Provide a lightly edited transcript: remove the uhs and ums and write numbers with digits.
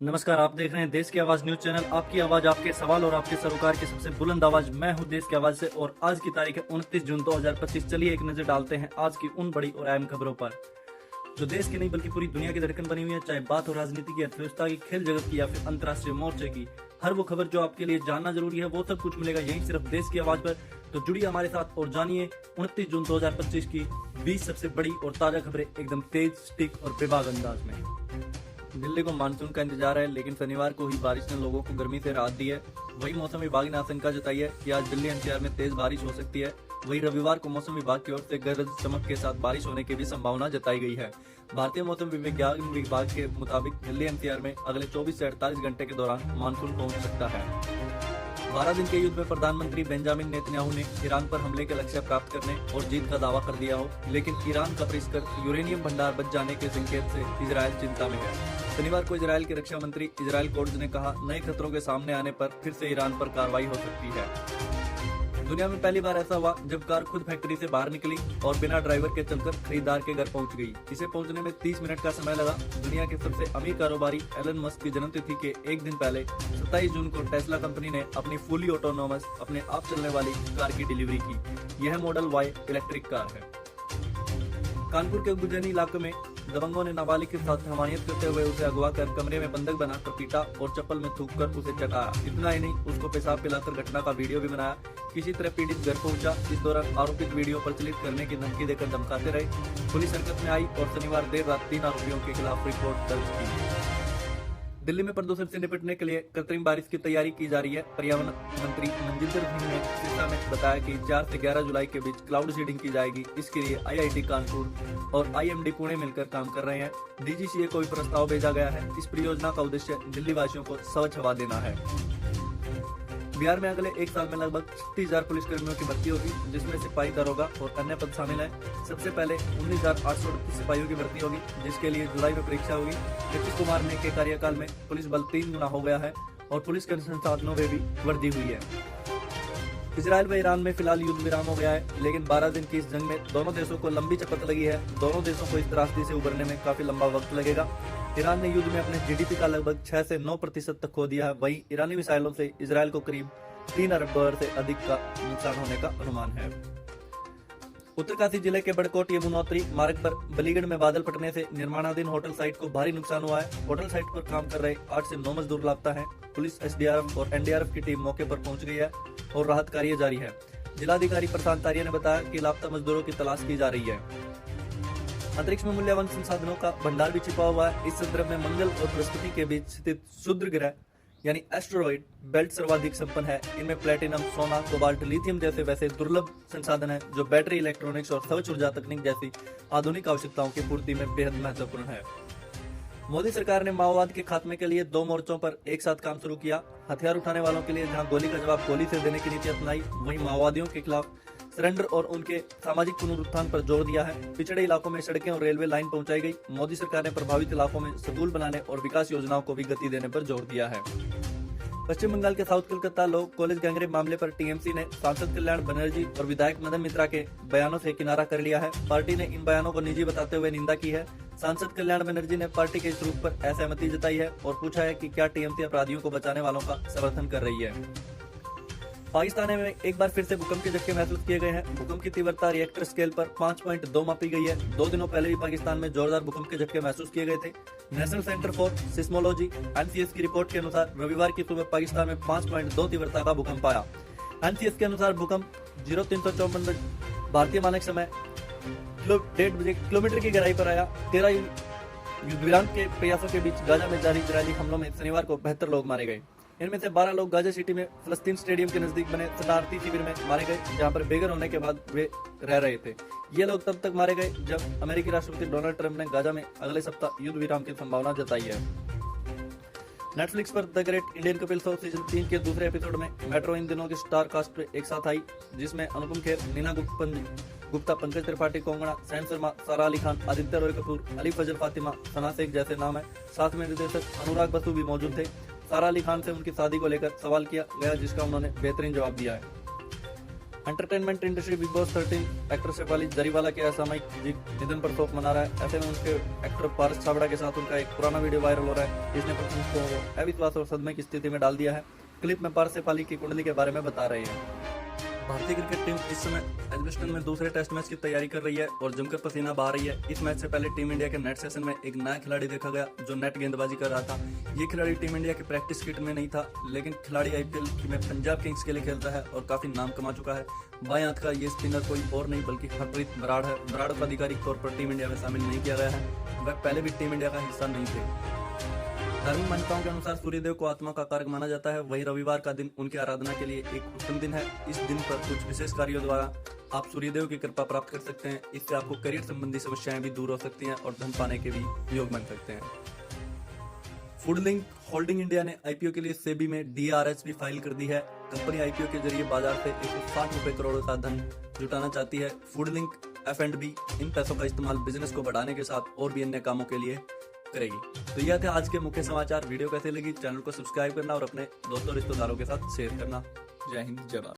नमस्कार, आप देख रहे हैं देश की आवाज न्यूज चैनल। आपकी आवाज, आपके सवाल और आपके सरोकार की सबसे बुलंद आवाज। मैं हूं देश की आवाज से और आज की तारीख है 29 जून 2025। चलिए एक नजर डालते हैं आज की उन बड़ी और अहम खबरों पर जो देश की नहीं बल्कि पूरी दुनिया की धड़कन बनी हुई है। चाहे बात हो राजनीति की, अर्थव्यवस्था की, खेल जगत की या फिर अंतर्राष्ट्रीय मोर्चे की, हर वो खबर जो आपके लिए जानना जरूरी है वो सब कुछ मिलेगा यहीं सिर्फ देश की आवाज पर। तो जुड़िए हमारे साथ और जानिए 29 जून 2025 की 20 सबसे बड़ी और ताजा खबरें एकदम तेज, स्टिक और बेबाक अंदाज में। दिल्ली को मानसून का इंतजार है, लेकिन शनिवार को ही बारिश ने लोगों को गर्मी से राहत दी है। वही मौसम विभाग ने आशंका जताई है कि आज दिल्ली एनसीआर में तेज बारिश हो सकती है। वही रविवार को मौसम विभाग की ओर से गरज चमक के साथ बारिश होने की भी संभावना जताई गई है। भारतीय मौसम विज्ञान विभाग के मुताबिक दिल्ली एनसीआर में अगले 24 से 48 घंटे के दौरान मानसून पहुंच सकता है। 12 दिन के युद्ध में प्रधानमंत्री बेंजामिन नेतन्याहू ने ईरान पर हमले के लक्ष्य प्राप्त करने और जीत का दावा कर दिया हो, लेकिन ईरान का परिष्कृत यूरेनियम भंडार बच जाने के संकेत से इजरायल चिंता में है। शनिवार को इजरायल के रक्षा मंत्री इजरायल कोड्स ने कहा, नए खतरों के सामने आने पर फिर से ईरान पर कार्रवाई हो सकती है। दुनिया में पहली बार ऐसा हुआ जब कार खुद फैक्ट्री से बाहर निकली और बिना ड्राइवर के चलकर खरीदार के घर पहुंच गई। इसे पहुंचने में 30 मिनट का समय लगा। दुनिया के सबसे अमीर कारोबारी एलन मस्क की जन्मतिथि के एक दिन पहले 27 जून को टेस्ला कंपनी ने अपनी फुली ऑटोनोमस अपने आप चलने वाली कार की डिलीवरी की। यह मॉडल वाई इलेक्ट्रिक कार है। कानपुर के गुजनी इलाके में दबंगों ने नाबालिग के साथ हमायत करते हुए उसे अगवा कर कमरे में बंधक बनाकर पीटा और चप्पल में थूककर उसे चटाया। इतना ही नहीं, उसको पेशाब पिलाकर घटना का वीडियो भी बनाया। किसी तरह पीड़ित घर पहुंचा। इस दौरान आरोपित वीडियो प्रचलित करने की धमकी देकर धमकाते रहे। पुलिस हरकत में आई और शनिवार देर रात 3 आरोपियों के खिलाफ रिपोर्ट दर्ज की। दिल्ली में प्रदूषण से निपटने के लिए कृत्रिम बारिश की तैयारी की जा रही है। पर्यावरण मंत्री मनजिंदर सिंह ने सिरसा में बताया कि 4 से 11 जुलाई के बीच क्लाउड सीडिंग की जाएगी। इसके लिए आईआईटी कानपुर और आईएमडी पुणे मिलकर काम कर रहे हैं। डीजीसीए को भी प्रस्ताव भेजा गया है। इस परियोजना का उद्देश्य दिल्ली वासियों को स्वच्छ हवा देना है। बिहार में अगले एक साल में लगभग 60,000 पुलिसकर्मियों की भर्ती होगी, जिसमें सिपाही, दरोगा और अन्य पद शामिल हैं। सबसे पहले 19,838 सिपाहियों की भर्ती होगी, जिसके लिए जुलाई में परीक्षा होगी। नीतीश कुमार ने के कार्यकाल में पुलिस बल 3 गुना हो गया है और पुलिस के संसाधनों में भी वृद्धि हुई है। इजरायल व ईरान में फिलहाल युद्ध विराम हो गया है, लेकिन 12 दिन की इस जंग में दोनों देशों को लंबी चपत लगी है। दोनों देशों को इस त्रासदी से उबरने में काफी लंबा वक्त लगेगा। ईरान ने युद्ध में अपने जीडीपी का लगभग 6 से 9% तक खो दिया है। वहीं ईरानी मिसाइलों से इजरायल को करीब $3 अरब से अधिक का नुकसान होने का अनुमान है। उत्तरकाशी जिले के बड़कोट यमुनोत्री मार्ग पर बलीगढ़ में बादल फटने से निर्माणाधीन होटल साइट को भारी नुकसान हुआ है। होटल साइट पर काम कर रहे 8 से 9 मजदूर लापता हैं। पुलिस, एसडीआरएफ और एनडीआरएफ की टीम मौके पर पहुंच गई है और राहत कार्य जारी है। जिलाधिकारी प्रशांत आर्य ने बताया कि लापता मजदूरों की तलाश की जा रही है। अंतरिक्ष में मूल्यवान संसाधनों का भंडार भी छिपा हुआ है। इस संदर्भ में मंगल और बृहस्पति के बीच स्थित क्षुद्र ग्रह यानी एस्टेरॉइड बेल्ट सर्वाधिक संपन्न है। इनमें प्लेटिनम, सोना, कोबाल्ट, लिथियम जैसे वैसे दुर्लभ संसाधन है, जो बैटरी, इलेक्ट्रॉनिक्स और स्वच्छ ऊर्जा तकनीक जैसी आधुनिक आवश्यकताओं की पूर्ति में बेहद महत्वपूर्ण है। मोदी सरकार ने माओवाद के खात्मे के लिए 2 मोर्चों पर एक साथ काम शुरू किया। हथियार उठाने वालों के लिए जहां गोली का जवाब गोली से देने की नीति अपनाई, वहीं माओवादियों के खिलाफ सरेंडर और उनके सामाजिक पुनरुत्थान पर जोर दिया है। पिछड़े इलाकों में सड़कें और रेलवे लाइन पहुंचाई गई। मोदी सरकार ने प्रभावित इलाकों में स्कूल बनाने और विकास योजनाओं को भी गति देने पर जोर दिया है। पश्चिम बंगाल के south Kolkata law college gangrape मामले पर टीएमसी ने सांसद कल्याण बनर्जी और विधायक मदन मित्रा के बयानों से किनारा कर लिया है। पार्टी ने इन बयानों को निजी बताते हुए निंदा की है। सांसद कल्याण बनर्जी ने पार्टी के इस रूख पर असहमति जताई है और पूछा है कि क्या टीएमसी अपराधियों को बचाने वालों का समर्थन कर रही है। पाकिस्तान में एक बार फिर से भूकंप के झटके महसूस किए गए हैं। भूकंप की तीव्रता रिएक्टर स्केल पर 5.2 मापी गई है। 2 दिनों पहले भी पाकिस्तान में जोरदार भूकंप के झटके महसूस किए गए थे। National centre for seismology NCS की रिपोर्ट के अनुसार रविवार की सुबह पाकिस्तान में 5.2 तीव्रता का भूकंप आया। एनसीएस के अनुसार भूकंप 0354 भारतीय मानक समय 1.5 बजे किलोमीटर की गहराई पर आया। 13 युद्ध विराम के प्रयासों के बीच गाजा में जारी इजरायली हमलों में शनिवार को 72 लोग मारे गए। इनमें से 12 लोग गाजा सिटी में फलस्तीन स्टेडियम के नजदीक बने शरणार्थी शिविर में मारे गए, जहां पर बेघर होने के बाद वे रह रहे थे। ये लोग तब तक मारे गए जब अमेरिकी राष्ट्रपति डोनाल्ड ट्रंप ने गाजा में अगले सप्ताह युद्ध विराम की संभावना जताई है। नेटफ्लिक्स पर the great Indian Kapil show season 3 के दूसरे एपिसोड में मेट्रो इन दिनों की स्टार कास्ट एक साथ आई, जिसमें अनुपम खेर, नीना गुप्ता, पंकज त्रिपाठी, कोंगणा, सैम शर्मा, सारा अली खान, आदित्य रॉय कपूर, अली फजल फातिमा, सना शेख जैसे नाम है। साथ में निर्देशक अनुराग बसु भी मौजूद थे। सारा अली खान से उनकी शादी को लेकर सवाल किया गया, जिसका उन्होंने बेहतरीन जवाब दिया है। Entertainment industry Bigg Boss 13 actor Shefali Jariwala के असामयिक निधन पर शोक मना रहा है। ऐसे में उनके एक्टर पारस छाबड़ा के साथ उनका एक पुराना वीडियो वायरल हो रहा है, जिसने को अविश्वास और सदमे की स्थिति में डाल दिया है। क्लिप में पारस शेफाली की कुंडली के बारे में बता रहे हैं। भारतीय क्रिकेट टीम इस समय एजबेस्टन में दूसरे टेस्ट मैच की तैयारी कर रही है और जमकर पसीना बहा रही है। इस मैच से पहले टीम इंडिया के नेट सेशन में एक नया खिलाड़ी देखा गया जो नेट गेंदबाजी कर रहा था। ये खिलाड़ी टीम इंडिया के प्रैक्टिस किट में नहीं था, लेकिन खिलाड़ी आईपीएल में पंजाब किंग्स के लिए खेलता है और काफी नाम कमा चुका है। बाएं हाथ का ये स्पिनर कोई और नहीं बल्कि हरप्रीत बराड़ है। बराड़ को आधिकारिक तौर पर टीम इंडिया में शामिल नहीं किया गया है, वह पहले भी टीम इंडिया का हिस्सा नहीं थे। धार्मिक मान्यताओं के अनुसार सूर्यदेव को आत्मा का कारक माना जाता है। वही रविवार का दिन उनकी आराधना के लिए एक उत्तम दिन है। इस दिन पर कुछ विशेष कार्यों द्वारा आप सूर्यदेव की कृपा प्राप्त कर सकते हैं। इससे आपको करियर संबंधी समस्याएं भी दूर हो सकती हैं और धन पाने के भी योग बन सकते हैं। फूडलिंक होल्डिंग इंडिया ने आईपीओ के लिए सेबी में डीआरएस भी फाइल कर दी है। कंपनी आईपीओ के जरिए बाजार से 160 रुपए करोड़ का धन जुटाना चाहती है। फूडलिंक F&B इन पैसों का इस्तेमाल बिजनेस को बढ़ाने के साथ और भी अन्य कामों के लिए करेगी। तो यह थे आज के मुख्य समाचार। वीडियो कैसे लगी, चैनल को सब्सक्राइब करना और अपने दोस्तों रिश्तेदारों के साथ शेयर करना। जय हिंद, जय भारत।